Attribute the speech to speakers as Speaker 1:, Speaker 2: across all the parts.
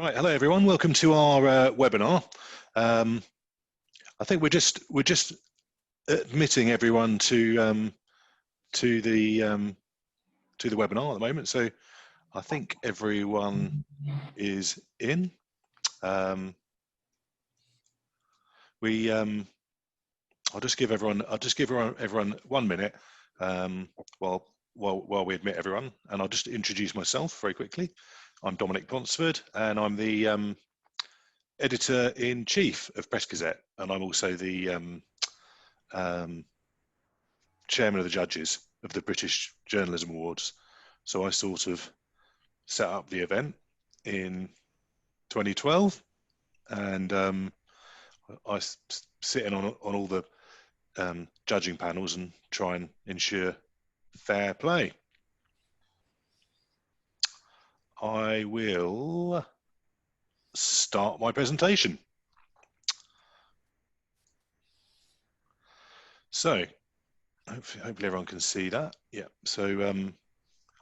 Speaker 1: Right, hello everyone. Welcome to our webinar. I think we're just admitting everyone to the webinar at the moment. So I think everyone is in. I'll just give everyone 1 minute while we admit everyone, and I'll just introduce myself very quickly. I'm Dominic Ponsford, and I'm the Editor-in-Chief of PressGazette, and I'm also the Chairman of the Judges of the British Journalism Awards. So I sort of set up the event in 2012, and I sit in on all the judging panels and try and ensure fair play. I will start my presentation. So hopefully everyone can see that. Yeah, so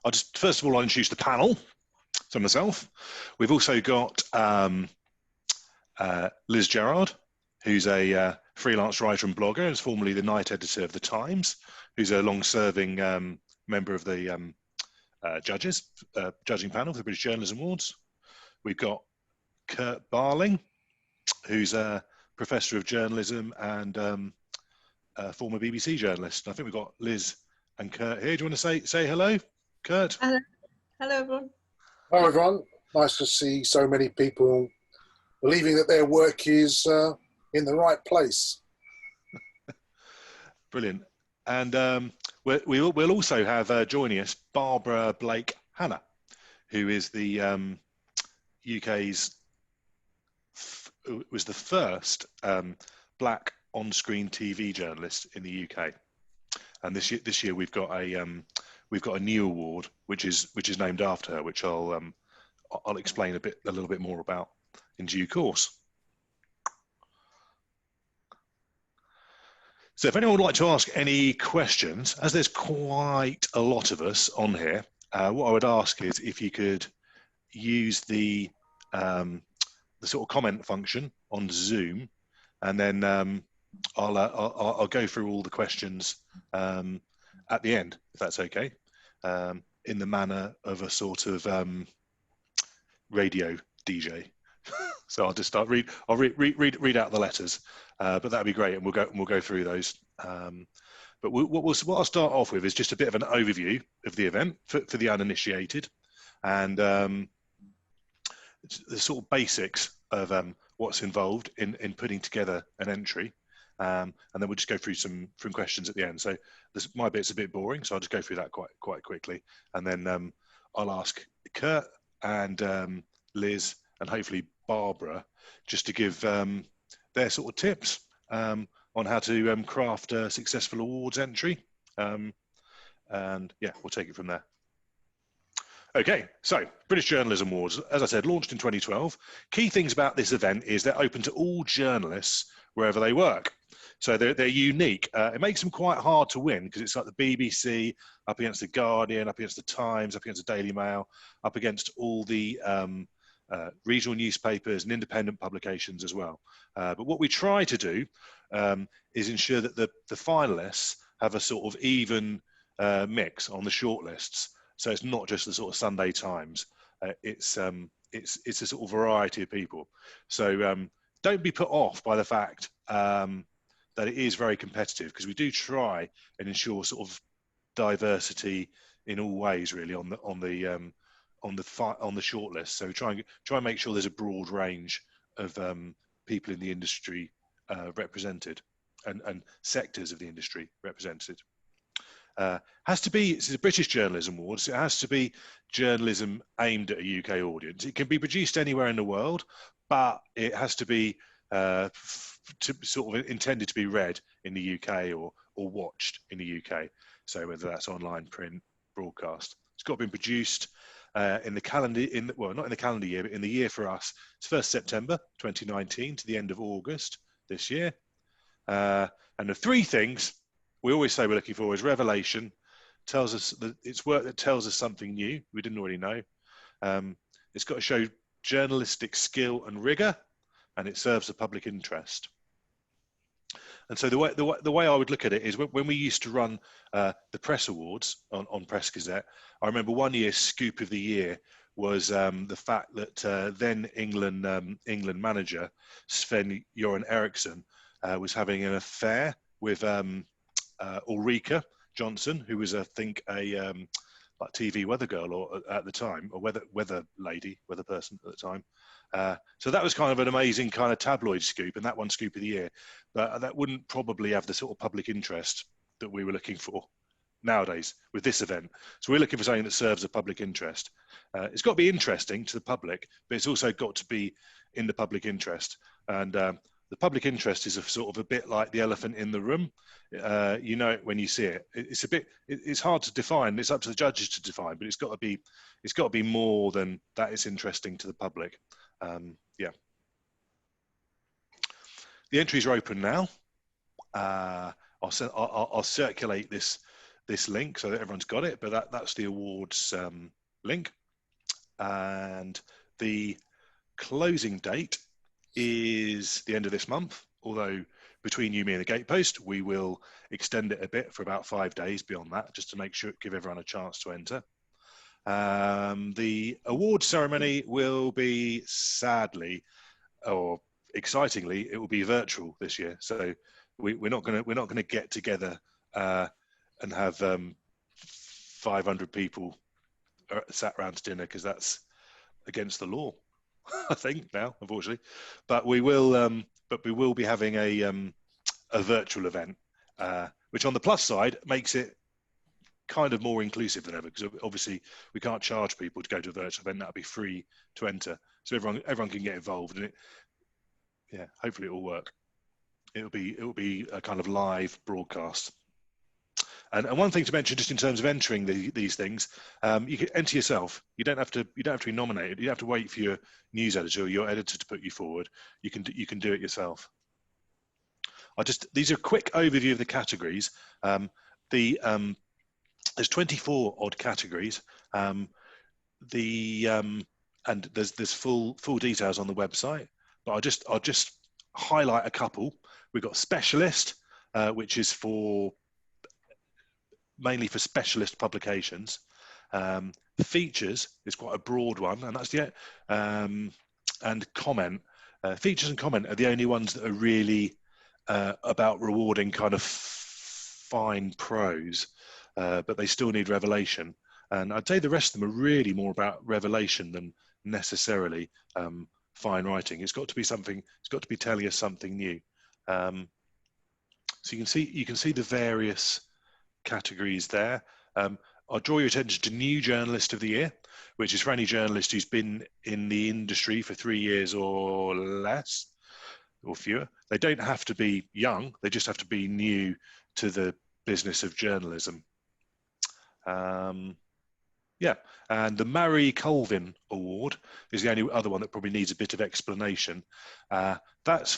Speaker 1: I'll just, first of all, I'll introduce the panel. So myself, we've also got Liz Gerard, who's a freelance writer and blogger, and is formerly the night editor of The Times, who's a long-serving member of the judging panel for the British Journalism Awards. We've got Kurt Barling, who's a professor of journalism and a former BBC journalist. I think we've got Liz and Kurt here. Do you want to say hello, Kurt?
Speaker 2: Hello, everyone.
Speaker 3: Hello, everyone. Nice to see so many people believing that their work is in the right place.
Speaker 1: Brilliant. And we'll also have joining us Barbara Blake Hannah, who is the UK's was the first black on-screen TV journalist in the UK. And this year we've got a new award which is named after her, which I'll explain a little bit more about in due course. So if anyone would like to ask any questions, as there's quite a lot of us on here, what I would ask is if you could use the sort of comment function on Zoom, and then I'll go through all the questions at the end, if that's okay, in the manner of a sort of radio DJ. So I'll just start read out the letters, but that'd be great, and we'll go through those. But what I'll start off with is just a bit of an overview of the event for the uninitiated, and the sort of basics of what's involved in putting together an entry, and then we'll just go through some questions at the end. So my bit's a bit boring, so I'll just go through that quite quickly, and then I'll ask Kurt and Liz and hopefully Barbara just to give their sort of tips on how to craft a successful awards entry, and yeah, we'll take it from there. Okay, so British Journalism Awards, as I said, launched in 2012. Key things about this event is they're open to all journalists wherever they work. So they're unique. It makes them quite hard to win because it's like the BBC up against the Guardian, up against the Times, up against the Daily Mail, up against all the regional newspapers and independent publications as well. But what we try to do is ensure that the finalists have a sort of even mix on the shortlists. So it's not just the sort of Sunday Times. It's a sort of variety of people. So don't be put off by the fact that it is very competitive, because we do try and ensure sort of diversity in all ways, really, on the shortlist. So try and make sure there's a broad range of people in the industry represented, and sectors of the industry represented. Has to be, this is a British Journalism Awards, so it has to be journalism aimed at a UK audience. It can be produced anywhere in the world, but it has to be sort of intended to be read in the UK or watched in the UK. So whether that's online, print, broadcast. It's got to be produced in the calendar, well, not in the calendar year, but in the year for us. It's 1st September 2019 to the end of August this year. And the three things we always say we're looking for is revelation. Tells us that it's work that tells us something new we didn't already know. It's got to show journalistic skill and rigor, and it serves the public interest. And so the way I would look at it is when we used to run the press awards on PressGazette, I remember one year scoop of the year was the fact that then England manager Sven-Göran Eriksson was having an affair with Ulrika Johnson, who was, I think, a like TV weather girl or at the time, or weather person at the time. So that was kind of an amazing kind of tabloid scoop, and that one scoop of the year. But that wouldn't probably have the sort of public interest that we were looking for nowadays with this event. So we're looking for something that serves a public interest. It's got to be interesting to the public, but it's also got to be in the public interest. And the public interest is sort of a bit like the elephant in the room. You know it when you see it. It's hard to define. It's up to the judges to define, but it's got to be more than that. It's interesting to the public. Yeah. The entries are open now. I'll circulate this link so that everyone's got it, but that's the awards link. And the closing date is the end of this month, although between you, me and the gatepost, we will extend it a bit for about 5 days beyond that, just to give everyone a chance to enter. The award ceremony will be, sadly or excitingly, it will be virtual this year. So we're not going to get together and have 500 people sat around to dinner, because that's against the law, I think now, unfortunately. But we will be having a virtual event, which on the plus side makes it kind of more inclusive than ever, because obviously we can't charge people to go to a virtual event. That'll be free to enter, so everyone can get involved in it. Yeah, hopefully it will work. It will be a kind of live broadcast. And one thing to mention, just in terms of entering these things, you can enter yourself. You don't have to be nominated. You don't have to wait for your news editor or your editor to put you forward. You can do it yourself. These are a quick overview of the categories. There's 24 odd categories. And there's full details on the website. But I'll just highlight a couple. We've got specialist, which is mainly for specialist publications. Features is quite a broad one, and that's and comment. Features and comment are the only ones that are really about rewarding kind of fine prose, but they still need revelation. And I'd say the rest of them are really more about revelation than necessarily fine writing. It's got to be something. It's got to be telling us something new. So you can see the various categories there. I'll draw your attention to New Journalist of the Year, which is for any journalist who's been in the industry for 3 years or less, or fewer. They don't have to be young. They just have to be new to the business of journalism. Yeah, and the Marie Colvin Award is the only other one that probably needs a bit of explanation. That's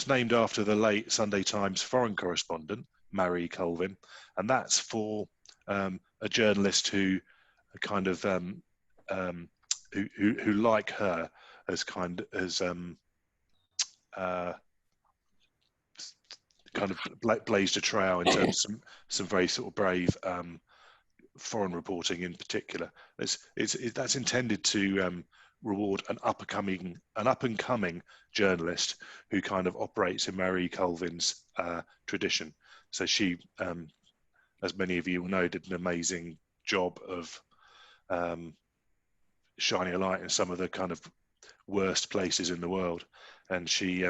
Speaker 1: named after the late Sunday Times foreign correspondent, Marie Colvin, and that's for a journalist who kind of who like her has kind of blazed a trail in terms of some very sort of brave foreign reporting in particular. That's intended to reward an up and coming journalist who kind of operates in Marie Colvin's tradition. So she, as many of you will know, did an amazing job of shining a light in some of the kind of worst places in the world, and she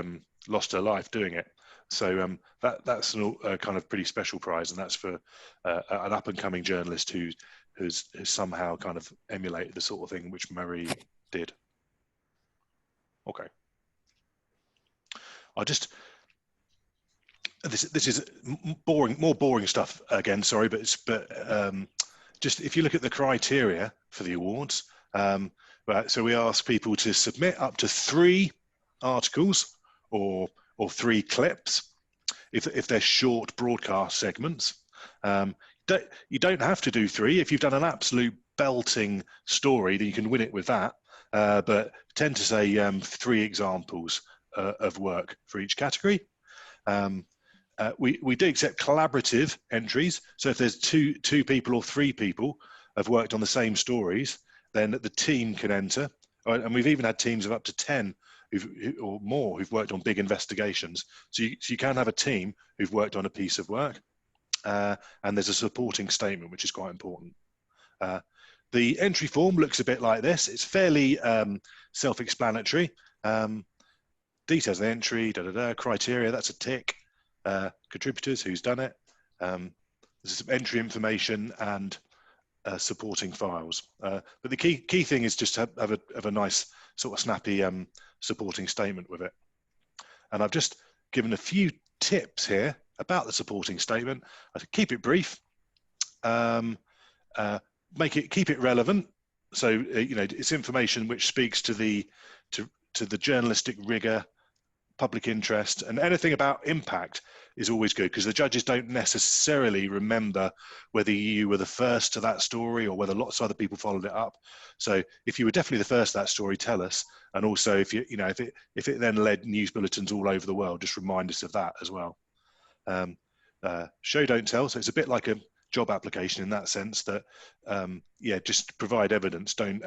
Speaker 1: lost her life doing it. So that's a kind of pretty special prize, and that's for an up-and-coming journalist who has somehow kind of emulated the sort of thing which Marie did. Okay. This is more boring stuff again. Sorry, but just if you look at the criteria for the awards, so we ask people to submit up to 3 articles or 3 clips if they're short broadcast segments. You don't have to do 3. If you've done an absolute belting story, then you can win it with that. but tend to say 3 examples of work for each category. We do accept collaborative entries. So if there's two people or 3 people have worked on the same stories, then the team can enter. And we've even had teams of up to 10 or more who've worked on big investigations. So you can have a team who've worked on a piece of work. And there's a supporting statement, which is quite important. The entry form looks a bit like this. It's fairly self-explanatory. Details of the entry, criteria, that's a tick. Contributors, who's done it. There's some entry information and supporting files. But the key thing is just to have a nice sort of snappy supporting statement with it. And I've just given a few tips here about the supporting statement. I said keep it brief, keep it relevant. So it's information which speaks to the journalistic rigor, public interest, and anything about impact is always good, because the judges don't necessarily remember whether you were the first to that story or whether lots of other people followed it up. So if you were definitely the first to that story, tell us. And also if it then led news bulletins all over the world, just remind us of that as well. Show don't tell. So it's a bit like a job application in that sense, that just provide evidence. Don't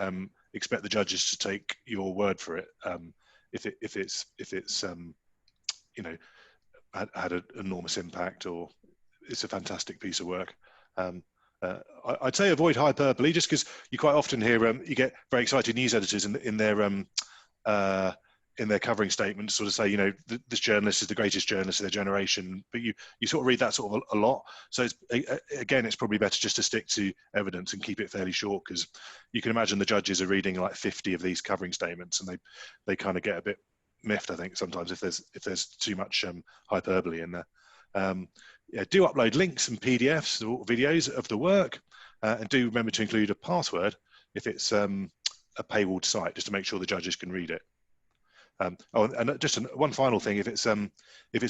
Speaker 1: expect the judges to take your word for it. If it's had an enormous impact or it's a fantastic piece of work. I'd say avoid hyperbole, just because you quite often hear you get very excited news editors in their covering statements sort of say, this journalist is the greatest journalist of their generation, but you sort of read that sort of a lot. So it's probably better just to stick to evidence and keep it fairly short, because you can imagine the judges are reading like 50 of these covering statements, and they kind of get a bit miffed, I think, sometimes if there's too much hyperbole in there. Do upload links and PDFs or videos of the work, and do remember to include a password if it's a paywalled site, just to make sure the judges can read it. And just one final thing: if it's a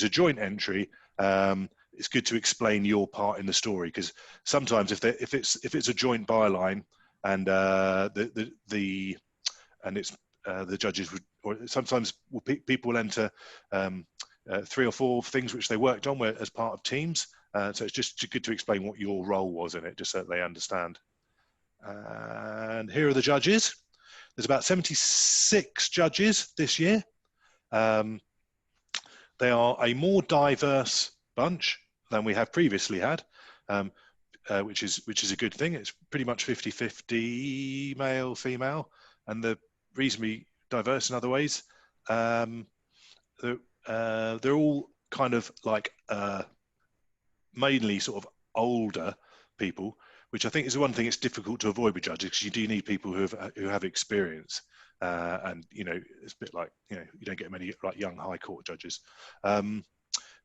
Speaker 1: joint entry, it's good to explain your part in the story, because sometimes if it's a joint byline and the judges would, or sometimes people will enter 3 or 4 things which they worked on as part of teams. So it's just good to explain what your role was in it, just so that they understand. And here are the judges. There's about 76 judges this year. They are a more diverse bunch than we have previously had, which is a good thing. It's pretty much 50-50 male, female, and they're reasonably diverse in other ways. They're all kind of like mainly sort of older people, which I think is the one thing it's difficult to avoid with judges, because you do need people who have experience, and it's a bit like you don't get many like young high court judges. And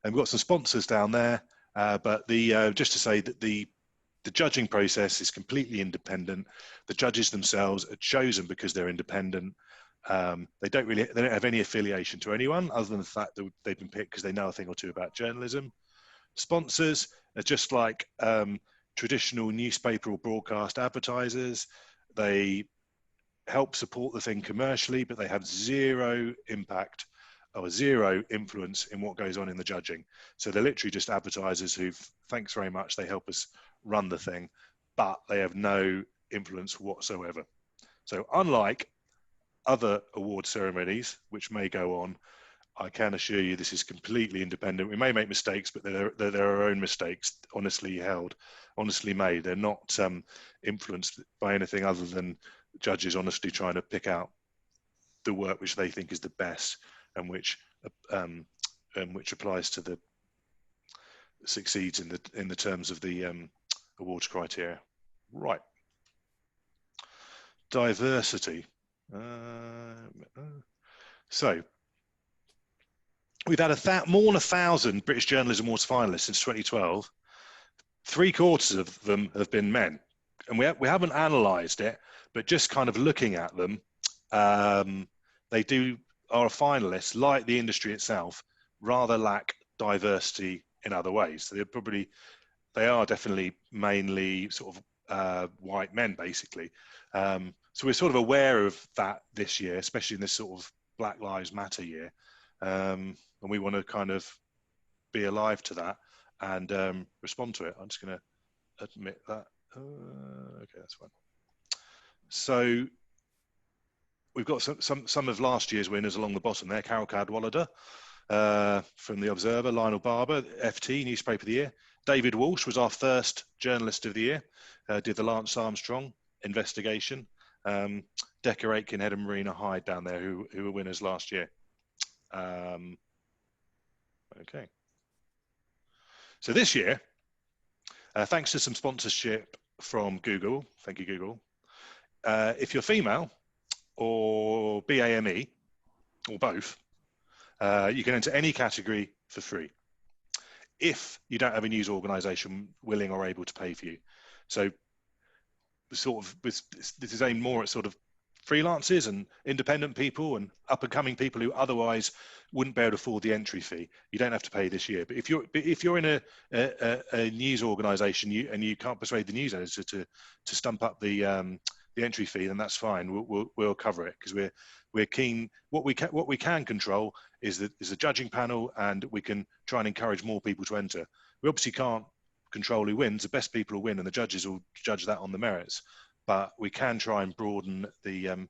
Speaker 1: we've got some sponsors down there, but just to say that the judging process is completely independent. The judges themselves are chosen because they're independent. They don't have any affiliation to anyone other than the fact that they've been picked because they know a thing or two about journalism. Sponsors are just like traditional newspaper or broadcast advertisers. They help support the thing commercially, but they have zero impact or zero influence in what goes on in the judging. So they're literally just advertisers thanks very much, they help us run the thing, but they have no influence whatsoever. So unlike other award ceremonies which may go on, I can assure you this is completely independent. We may make mistakes, but they're our own mistakes, honestly held, honestly made. They're not influenced by anything other than judges honestly trying to pick out the work which they think is the best and which applies to succeeds in the terms of the awards criteria. Right. Diversity. So we've had more than 1,000 British Journalism Awards finalists since 2012. 3/4 of them have been men, and we haven't analysed it, but just kind of looking at them, they are a finalist, like the industry itself, rather lack diversity in other ways. So they are definitely mainly sort of white men, basically. So we're sort of aware of that this year, especially in this sort of Black Lives Matter year, and we want to kind of be alive to that and respond to it. I'm just going to admit that. Okay, that's fine. So we've got some of last year's winners along the bottom there. Carol Cadwallader from The Observer, Lionel Barber, FT, Newspaper of the Year. David Walsh was our first Journalist of the Year, did the Lance Armstrong investigation. Decca Aitken, Head and Marina Hyde down there, who were winners last year. Okay. So this year, thanks to some sponsorship from Google, thank you, Google. If you're female or BAME, or both, you can enter any category for free if you don't have a news organisation willing or able to pay for you. So sort of this is aimed more at sort of freelancers and independent people and up-and-coming people who otherwise wouldn't be able to afford the entry fee. You don't have to pay this year. But if you're in a news organisation and you can't persuade the news editor to stump up the entry fee, then that's fine. We'll cover it, because we're keen. What we can control is the judging panel, and we can try and encourage more people to enter. We obviously can't control who wins. The best people will win, and the judges will judge that on the merits. But we can try and broaden the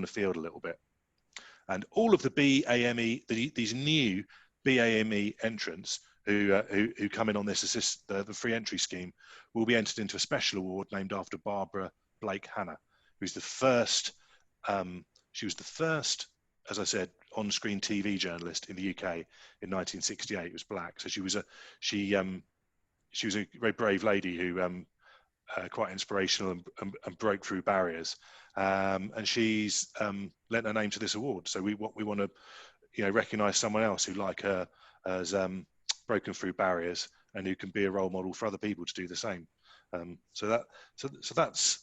Speaker 1: field a little bit. And all of the BAME, these new BAME entrants who come in on this the free entry scheme, will be entered into a special award named after Barbara Blake Hannah, who's the first. She was the first, as I said, on-screen TV journalist in the UK in 1968. It was black, so she was a very brave lady who quite inspirational and broke through barriers. And she's lent her name to this award. So we want to, recognise someone else who, like her, has broken through barriers and who can be a role model for other people to do the same. So that's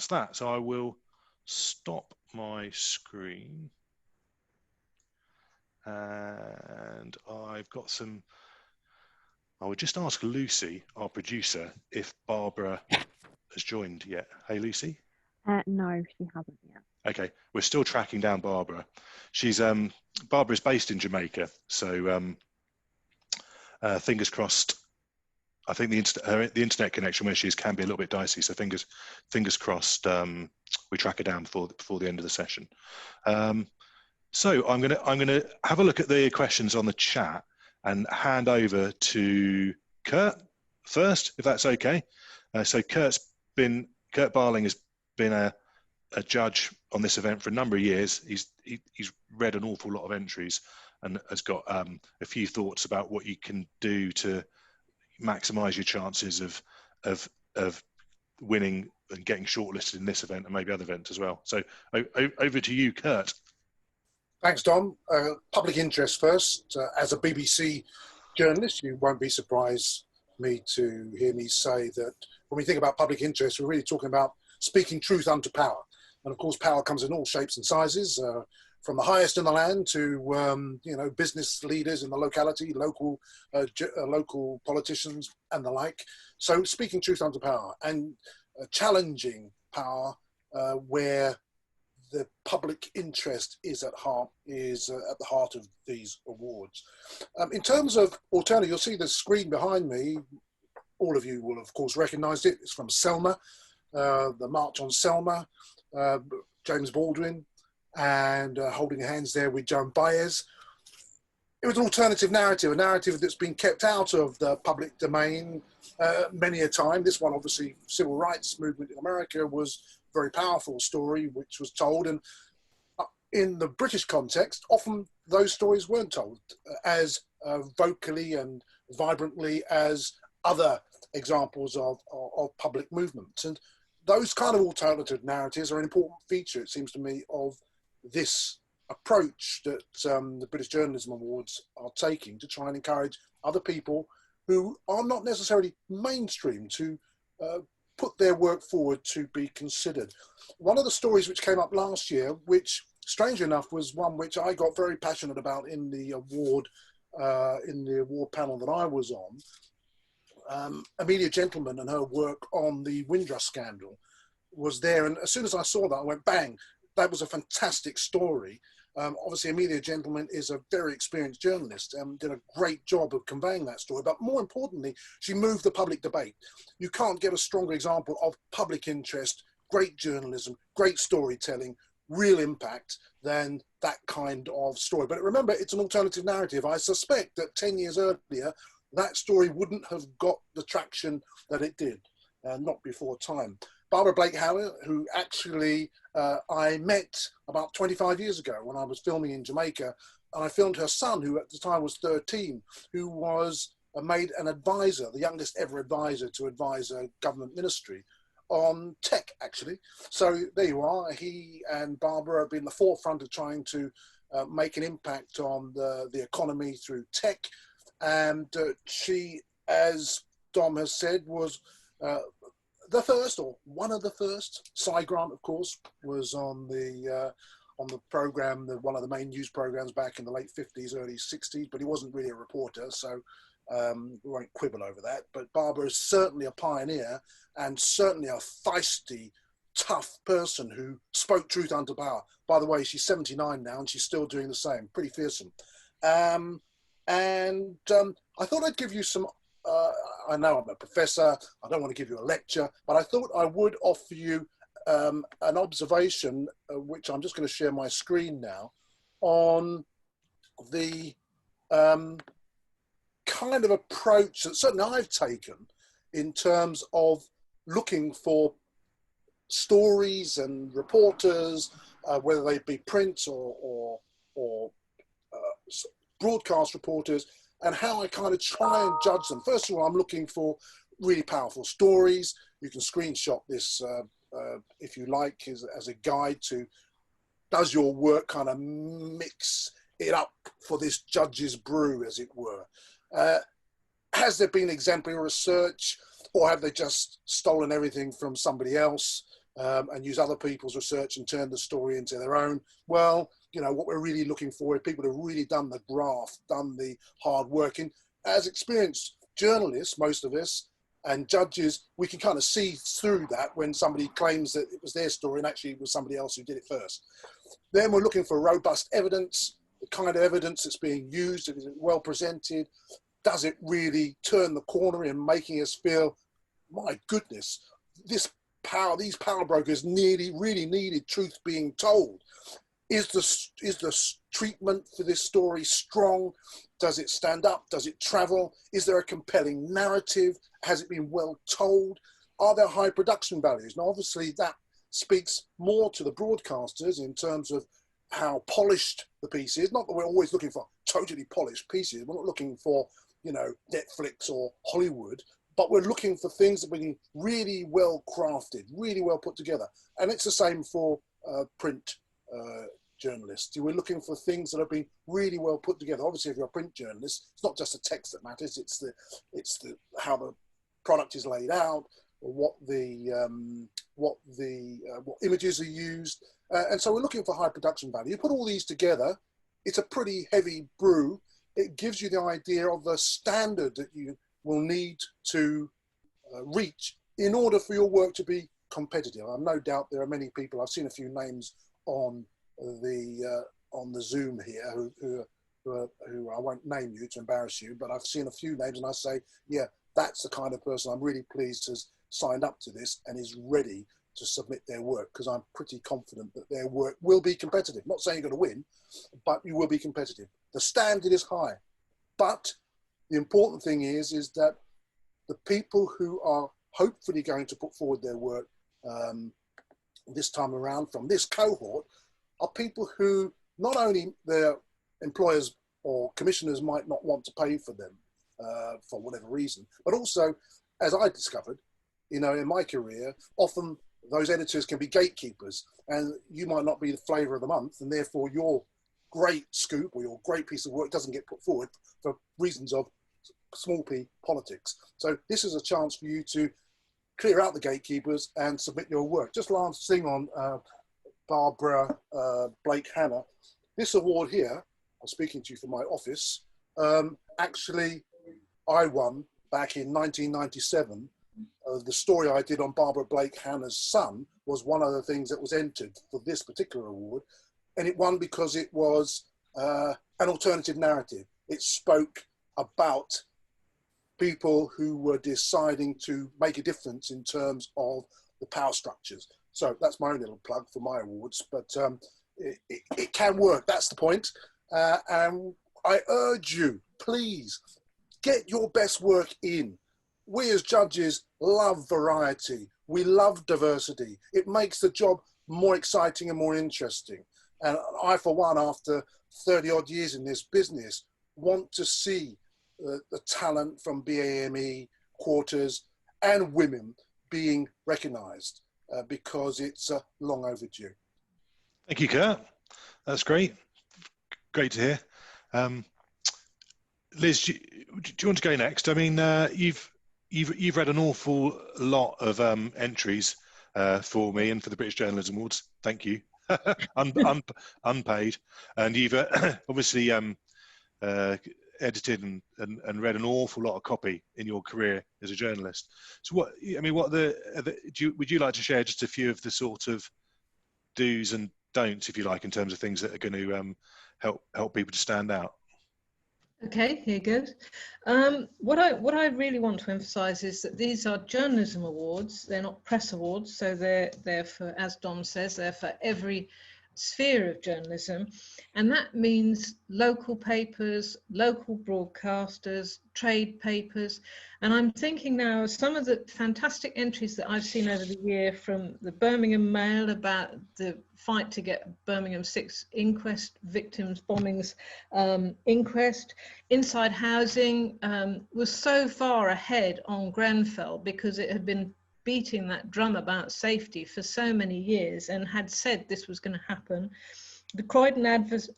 Speaker 1: that. So I will stop my screen, and I've got some. I would just ask Lucy, our producer, if Barbara has joined yet. Hey, Lucy?
Speaker 2: No, she hasn't yet. Okay,
Speaker 1: we're still tracking down Barbara. She's Barbara's based in Jamaica, so fingers crossed. I think the internet connection where she is can be a little bit dicey, so fingers crossed. We track her down before the end of the session. So I'm gonna have a look at the questions on the chat and hand over to Kurt first, if that's okay. So Kurt Barling has been a judge on this event for a number of years. He's read an awful lot of entries and has got a few thoughts about what you can do to maximise your chances of winning and getting shortlisted in this event and maybe other events as well. So over to you, Kurt.
Speaker 3: Thanks, Dom. Public interest first. As a BBC journalist, you won't be surprised to hear me say that when we think about public interest, we're really talking about speaking truth unto power. And of course, power comes in all shapes and sizes, from the highest in the land to business leaders in the locality, local politicians and the like. So speaking truth unto power and challenging power where the public interest is at the heart of these awards. In terms of alternative, you'll see the screen behind me. All of you will, of course, recognise it. It's from Selma, the March on Selma, James Baldwin, and holding hands there with Joan Baez. It was an alternative narrative, a narrative that's been kept out of the public domain many a time. This one, obviously, civil rights movement in America was a very powerful story which was told, and in the British context, often those stories weren't told as vocally and vibrantly as other examples of public movements. And those kind of alternative narratives are an important feature, it seems to me, of this approach that the British Journalism Awards are taking to try and encourage other people who are not necessarily mainstream to put their work forward to be considered. One of the stories which came up last year, which strangely enough was one which I got very passionate about in the award panel that I was on, Amelia Gentleman and her work on the Windrush scandal, was there. And as soon as I saw that, I went, bang, that was a fantastic story. Obviously, Amelia Gentleman is a very experienced journalist and did a great job of conveying that story. But more importantly, she moved the public debate. You can't get a stronger example of public interest, great journalism, great storytelling, real impact than that kind of story. But remember, it's an alternative narrative. I suspect that 10 years earlier, that story wouldn't have got the traction that it did, not before time. Barbara Blake-Howard, who actually I met about 25 years ago when I was filming in Jamaica, and I filmed her son, who at the time was 13, who was made an advisor, the youngest ever advisor to advise a government ministry on tech, actually. So there you are. He and Barbara have been the forefront of trying to make an impact on the economy through tech. And she, as Dom has said, was the first, or one of the first. Cy Grant, of course, was on the program, one of the main news programs back in the late 50s, early 60s, but he wasn't really a reporter, so we won't quibble over that. But Barbara is certainly a pioneer and certainly a feisty, tough person who spoke truth unto power. By the way, she's 79 now and she's still doing the same. Pretty fearsome. I thought I'd give you some, I know I'm a professor, I don't want to give you a lecture, but I thought I would offer you an observation, which I'm just going to share my screen now, on the kind of approach that certainly I've taken in terms of looking for stories and reporters, whether they be print or broadcast reporters, and how I kind of try and judge them. First of all, I'm looking for really powerful stories. You can screenshot this if you like as a guide to, does your work kind of mix it up for this judge's brew, as it were? Has there been exemplary research, or have they just stolen everything from somebody else and used other people's research and turned the story into their own? Well, you know, what we're really looking for is people who've really done the graft, done the hard working. As experienced journalists, most of us, and judges, we can kind of see through that when somebody claims that it was their story and actually it was somebody else who did it first. Then we're looking for robust evidence, the kind of evidence that's being used, is it well presented? Does it really turn the corner in making us feel, my goodness, these power brokers really needed truth being told? Is the treatment for this story strong? Does it stand up? Does it travel? Is there a compelling narrative? Has it been well told? Are there high production values? Now, obviously, that speaks more to the broadcasters in terms of how polished the piece is. Not that we're always looking for totally polished pieces. We're not looking for, you know, Netflix or Hollywood, but we're looking for things that are really well crafted, really well put together. And it's the same for print journalists. We're looking for things that have been really well put together. Obviously, if you're a print journalist, it's not just the text that matters. It's the how the product is laid out, or what images are used, and so we're looking for high production value. You put all these together, it's a pretty heavy brew. It gives you the idea of the standard that you will need to reach in order for your work to be competitive. I've no doubt there are many people. I've seen a few names on the Zoom here who I won't name you to embarrass you, but I've seen a few names and I say, yeah, that's the kind of person I'm really pleased has signed up to this and is ready to submit their work, because I'm pretty confident that their work will be competitive. Not saying you're going to win, but you will be competitive. The standard is high, but the important thing is that the people who are hopefully going to put forward their work this time around from this cohort are people who not only their employers or commissioners might not want to pay for them for whatever reason, but also, as I discovered, you know, in my career, often those editors can be gatekeepers, and you might not be the flavour of the month, and therefore your great scoop or your great piece of work doesn't get put forward for reasons of small p politics. So this is a chance for you to clear out the gatekeepers and submit your work. Just last thing on Barbara Blake-Hannah. This award here, I'm speaking to you from my office, actually I won back in 1997 The story I did on Barbara Blake Hannah's son was one of the things that was entered for this particular award, and it won because it was an alternative narrative. It spoke about people who were deciding to make a difference in terms of the power structures. So that's my own little plug for my awards, but it can work. That's the point. And I urge you, please get your best work in. We as judges love variety. We love diversity. It makes the job more exciting and more interesting. And I, for one, after 30 odd years in this business, want to see the talent from BAME, Quarters and women being recognised because it's long overdue.
Speaker 1: Thank you, Kurt. That's great. Great to hear. Liz, do you want to go next? I mean, you've read an awful lot of entries for me and for the British Journalism Awards. Thank you. Unpaid, and you've obviously edited and read an awful lot of copy in your career as a journalist. So what would you like to share just a few of the sort of do's and don'ts, if you like, in terms of things that are going to help people to stand out?
Speaker 4: Okay, here goes. What I really want to emphasise is that these are journalism awards. They're not press awards, so they're for, as Dom says, they're for every sphere of journalism, and that means local papers, local broadcasters, trade papers. And I'm thinking now of some of the fantastic entries that I've seen over the year from the Birmingham Mail about the fight to get Birmingham 6 inquest victims bombings inquest. Inside Housing was so far ahead on Grenfell because it had been beating that drum about safety for so many years and had said this was going to happen. The Croydon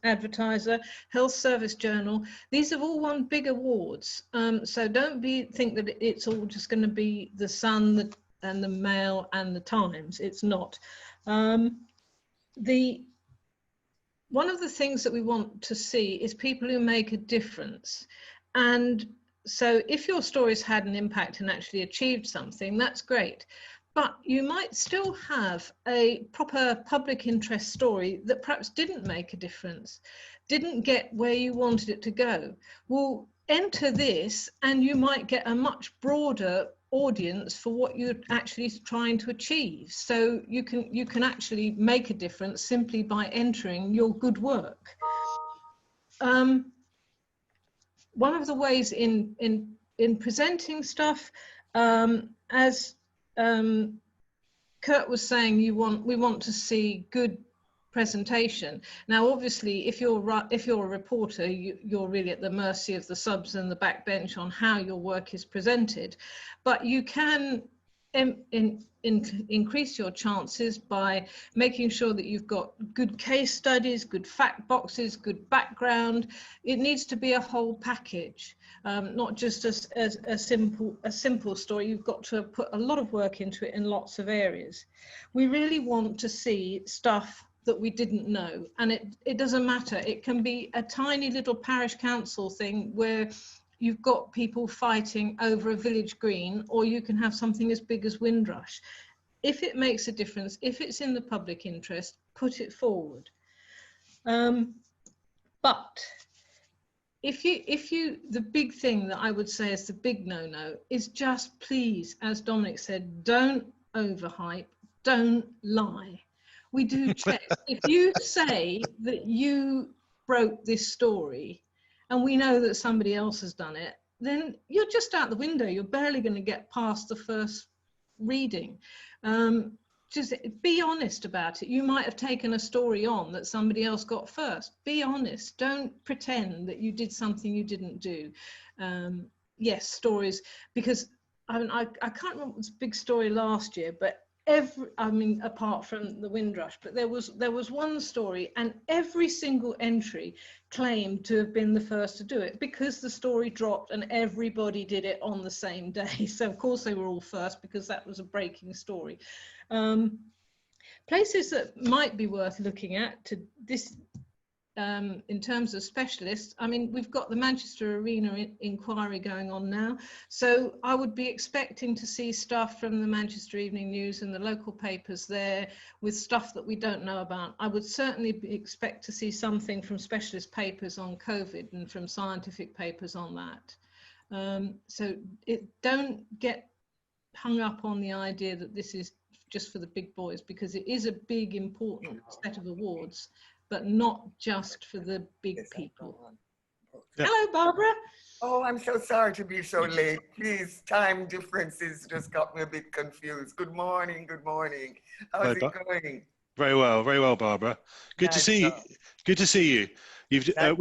Speaker 4: Advertiser, Health Service Journal, these have all won big awards. So don't think that it's all just going to be the Sun and the Mail and the Times. It's not. One of the things that we want to see is people who make a difference. And so if your story's had an impact and actually achieved something, that's great. But you might still have a proper public interest story that perhaps didn't make a difference, didn't get where you wanted it to go. Well, enter this and you might get a much broader audience for what you're actually trying to achieve. So you can actually make a difference simply by entering your good work. One of the ways in presenting stuff, as Kurt was saying, we want to see good presentation. Now, obviously, if you're a reporter, you're really at the mercy of the subs and the backbench on how your work is presented, but you can increase your chances by making sure that you've got good case studies, good fact boxes, good background. It needs to be a whole package, not just a simple story. You've got to put a lot of work into it in lots of areas. We really want to see stuff that we didn't know, and it doesn't matter. It can be a tiny little parish council thing where you've got people fighting over a village green, or you can have something as big as Windrush. If it makes a difference, if it's in the public interest, put it forward. But the big thing that I would say is the big no-no is just please, as Dominic said, don't overhype, don't lie. We do checks. If you say that you broke this story, and we know that somebody else has done it, then you're just out the window. You're barely going to get past the first reading. Just be honest about it. You might have taken a story on that somebody else got first. Be honest. Don't pretend that you did something you didn't do. Yes, stories, because I can't remember what was the big story last year, but apart from the Windrush, but there was one story and every single entry claimed to have been the first to do it because the story dropped and everybody did it on the same day. So of course they were all first because that was a breaking story. Places that might be worth looking at to this in terms of specialists, I mean, we've got the Manchester Arena inquiry going on now. So I would be expecting to see stuff from the Manchester Evening News and the local papers there with stuff that we don't know about. I would certainly expect to see something from specialist papers on COVID and from scientific papers on that. So don't get hung up on the idea that this is just for the big boys, because it is a big, important set of awards, but not just for the big people.
Speaker 1: Yeah.
Speaker 4: Hello, Barbara.
Speaker 5: Oh, I'm so sorry to be so late. Please, time differences just got me a bit confused. Good morning, good morning. How's it going?
Speaker 1: Very well, Barbara. Good to see you. Good to see you. You've I'll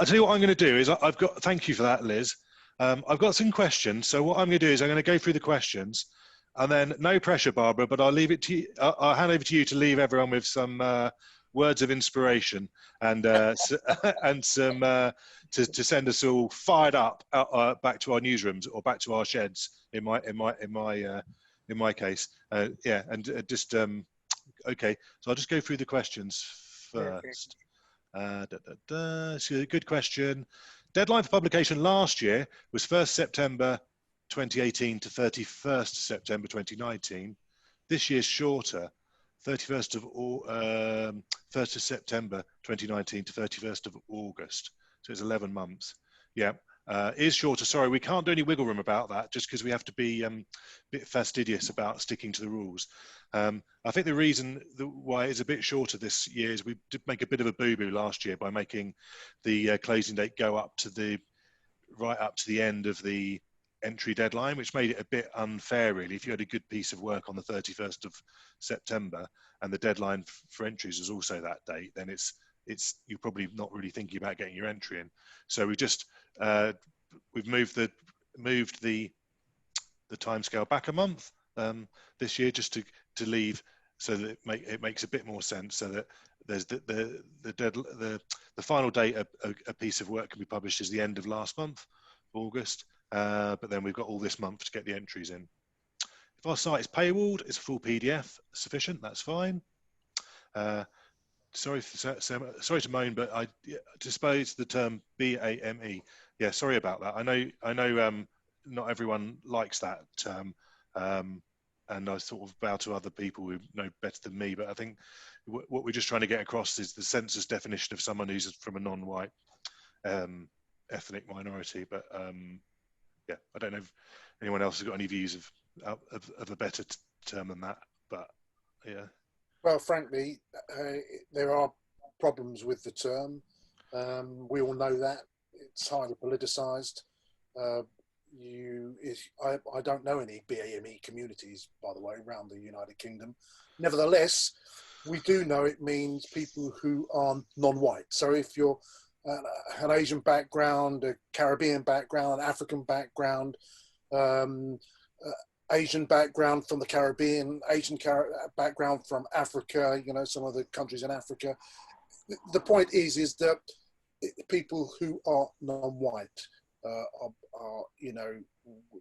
Speaker 1: tell you what I'm going to do is I've got. Thank you for that, Liz. I've got some questions. So what I'm going to do is I'm going to go through the questions, and then no pressure, Barbara, but I'll leave it to you. I'll hand over to you to leave everyone with some words of inspiration and and some to send us all fired up back to our newsrooms or back to our sheds. In my case, yeah, and just okay. So I'll just go through the questions first. So good question. Deadline for publication last year was 1st September 2018 to 31st September 2019. This year's shorter, 1st of September 2019 to 31st of August. So it's 11 months. Yeah, is shorter. Sorry, we can't do any wiggle room about that just because we have to be a bit fastidious about sticking to the rules. I think the reason why it's a bit shorter this year is we did make a bit of a boo-boo last year by making the closing date go up to right up to the end of the entry deadline, which made it a bit unfair, really. If you had a good piece of work on the 31st of September and the deadline for entries is also that date, then you're probably not really thinking about getting your entry in. So we just we've moved the timescale back a month this year, just to leave so that it makes a bit more sense, so that there's the final date a piece of work can be published is the end of last month, August, but then we've got all this month to get the entries in. If our site is paywalled, it's a full PDF sufficient, that's fine. Sorry to moan, but I suppose the term BAME. Yeah, sorry about that. I know not everyone likes that term, and I sort of bow to other people who know better than me, but I think what we're just trying to get across is the census definition of someone who's from a non-white ethnic minority. But yeah, I don't know if anyone else has got any views of a better term than that, but yeah.
Speaker 3: Well, frankly, there are problems with the term. We all know that. It's highly politicised. I don't know any BAME communities, by the way, around the United Kingdom. Nevertheless, we do know it means people who are non-white. So if you're an Asian background, a Caribbean background, African background, Asian background from the Caribbean, Asian background from Africa, you know, some of the countries in Africa. The point is that people who are non-white are, you know,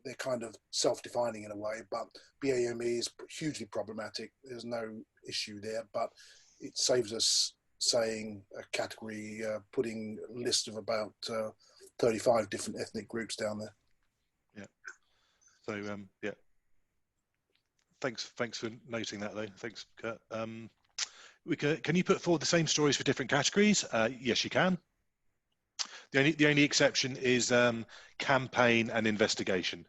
Speaker 3: they're kind of self-defining in a way, but BAME is hugely problematic. There's no issue there, but it saves us saying a category, putting a list of about 35 different ethnic groups down there.
Speaker 1: Yeah. So, yeah. Thanks for noting that, though. Thanks, Kurt. Can you put forward the same stories for different categories? Yes, you can. The only exception is campaign and investigation.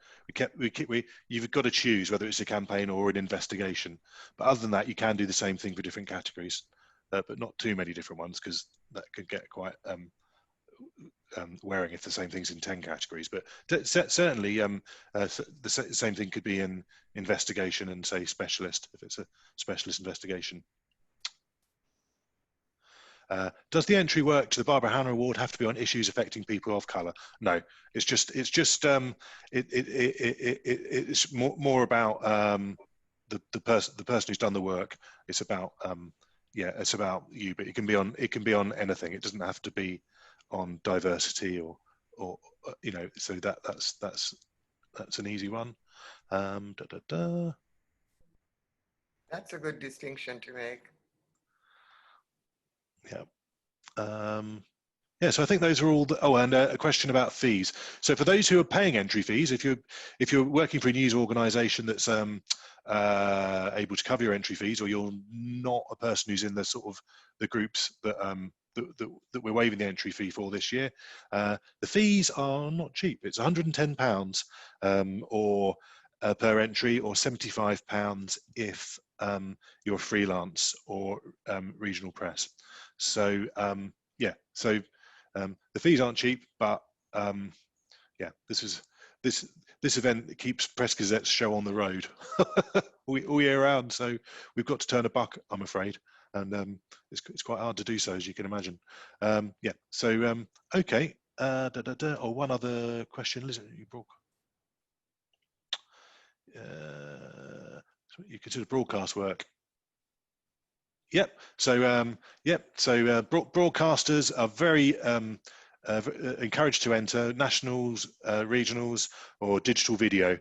Speaker 1: You've got to choose whether it's a campaign or an investigation. But other than that, you can do the same thing for different categories, but not too many different ones, because that could get quite wearing if the same thing's in 10 categories. But certainly the same thing could be in investigation and, say, specialist, if it's a specialist investigation. Does the entry work to the Barbara Hannah Award have to be on issues affecting people of colour? No, it's more about the person who's done the work. It's about yeah, it's about you, but it can be on anything. It doesn't have to be on diversity or you know. So that's an easy one.
Speaker 5: That's a good distinction to make.
Speaker 1: Yeah. Yeah, so I think those are all the, oh, and a question about fees. So for those who are paying entry fees, if you're working for a news organisation that's able to cover your entry fees, or you're not a person who's in the sort of the groups that that we're waiving the entry fee for this year, the fees are not cheap. It's £110 or per entry, or £75 if you're freelance or regional press. So yeah, so the fees aren't cheap, but yeah, this event keeps PressGazette's show on the road all year round. So we've got to turn a buck, I'm afraid, and it's quite hard to do so, as you can imagine. Yeah. So okay. Oh, one other question, Liz. You brought. You consider broadcast work. Yep. So So broadcasters are very encouraged to enter nationals, regionals, or digital video.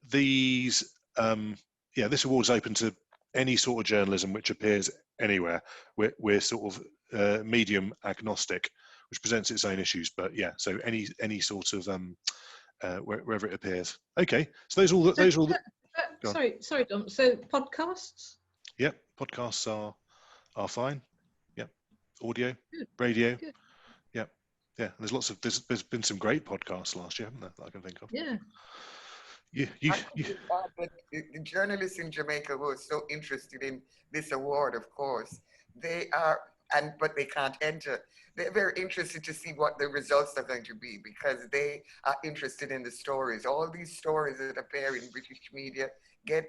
Speaker 1: These yeah, this award's open to any sort of journalism which appears anywhere. We're sort of medium agnostic, which presents its own issues. But yeah, so any sort of wherever it appears. Okay. So those are all.
Speaker 4: Sorry, Dom. So podcasts?
Speaker 1: Yep, podcasts are fine. Yep, audio,
Speaker 4: Good.
Speaker 1: radio.
Speaker 4: Good.
Speaker 1: Yep, yeah. There's been some great podcasts last year, haven't there, that I can think of.
Speaker 4: Yeah.
Speaker 5: The journalists in Jamaica who are so interested in this award, of course, they are, but they can't enter. They're very interested to see what the results are going to be, because they are interested in the stories. All these stories that appear in British media get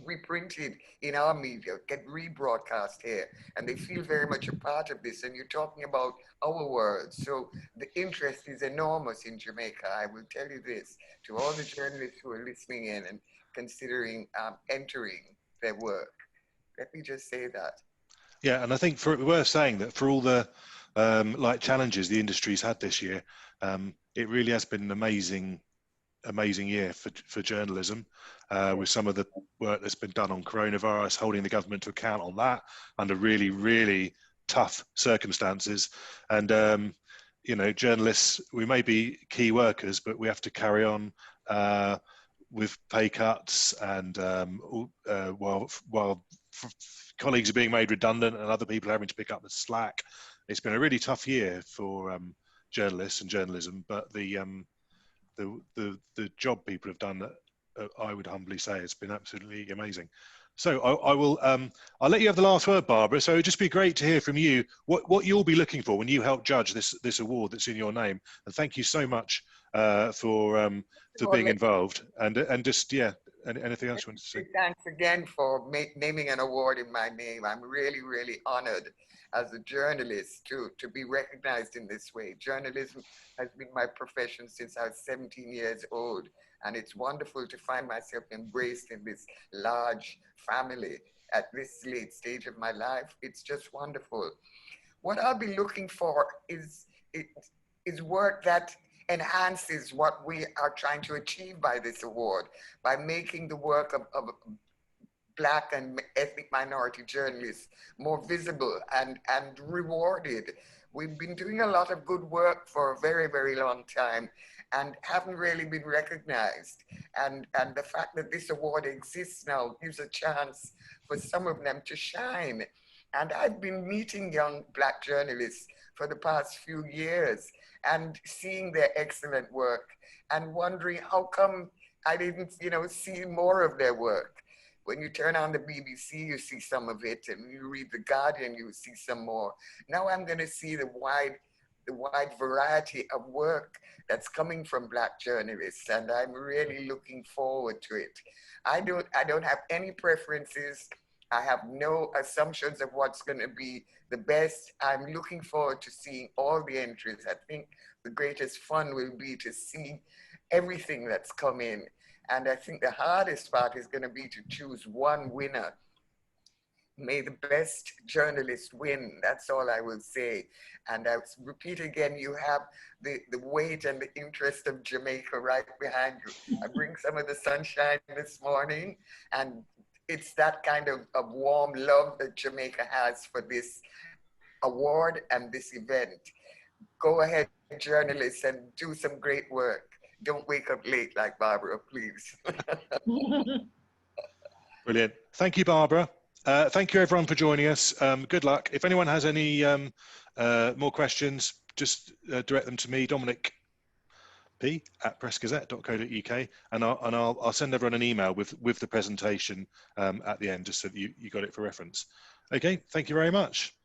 Speaker 5: reprinted in our media, get rebroadcast here, and they feel very much a part of this. And you're talking about our world, so the interest is enormous in Jamaica. I will tell you this to all the journalists who are listening in and considering entering their work. Let me just say that.
Speaker 1: Yeah, and I think worth saying that for all the like challenges the industry's had this year, it really has been an amazing year for journalism, with some of the work that's been done on coronavirus, holding the government to account on that under really, really tough circumstances. And you know, journalists, we may be key workers, but we have to carry on with pay cuts, and while colleagues are being made redundant and other people are having to pick up the slack. It's been a really tough year for journalists and journalism, but the job people have done, I would humbly say, it's been absolutely amazing. So I'll let you have the last word, Barbara. So it'd just be great to hear from you what you'll be looking for when you help judge this award that's in your name. And thank you so much for being involved. And just anything else you want to say?
Speaker 5: Thanks again for naming an award in my name. I'm really, really honored as a journalist to be recognized in this way. Journalism has been my profession since I was 17 years old, and it's wonderful to find myself embraced in this large family at this late stage of my life. It's just wonderful. What I'll be looking for is work that enhances what we are trying to achieve by this award, by making the work of Black and ethnic minority journalists more visible and rewarded. We've been doing a lot of good work for a very, very long time and haven't really been recognized. And the fact that this award exists now gives a chance for some of them to shine. And I've been meeting young Black journalists for the past few years and seeing their excellent work and wondering how come I didn't, see more of their work. When you turn on the BBC, you see some of it, and you read The Guardian, you see some more. Now I'm going to see the wide variety of work that's coming from Black journalists, and I'm really looking forward to it. I don't have any preferences. I have no assumptions of what's going to be the best. I'm looking forward to seeing all the entries. I think the greatest fun will be to see everything that's come in. And I think the hardest part is going to be to choose one winner. May the best journalist win. That's all I will say. And I repeat again, you have the weight and the interest of Jamaica right behind you. I bring some of the sunshine this morning, and it's that kind of warm love that Jamaica has for this award and this event. Go ahead, journalists, and do some great work. Don't wake up late like Barbara, please.
Speaker 1: Brilliant. Thank you, Barbara. Thank you, everyone, for joining us. Good luck. If anyone has any more questions, just direct them to me, Dominic P at pressgazette.co.uk, and I'll send everyone an email with the presentation at the end, just so that you got it for reference. Okay, thank you very much.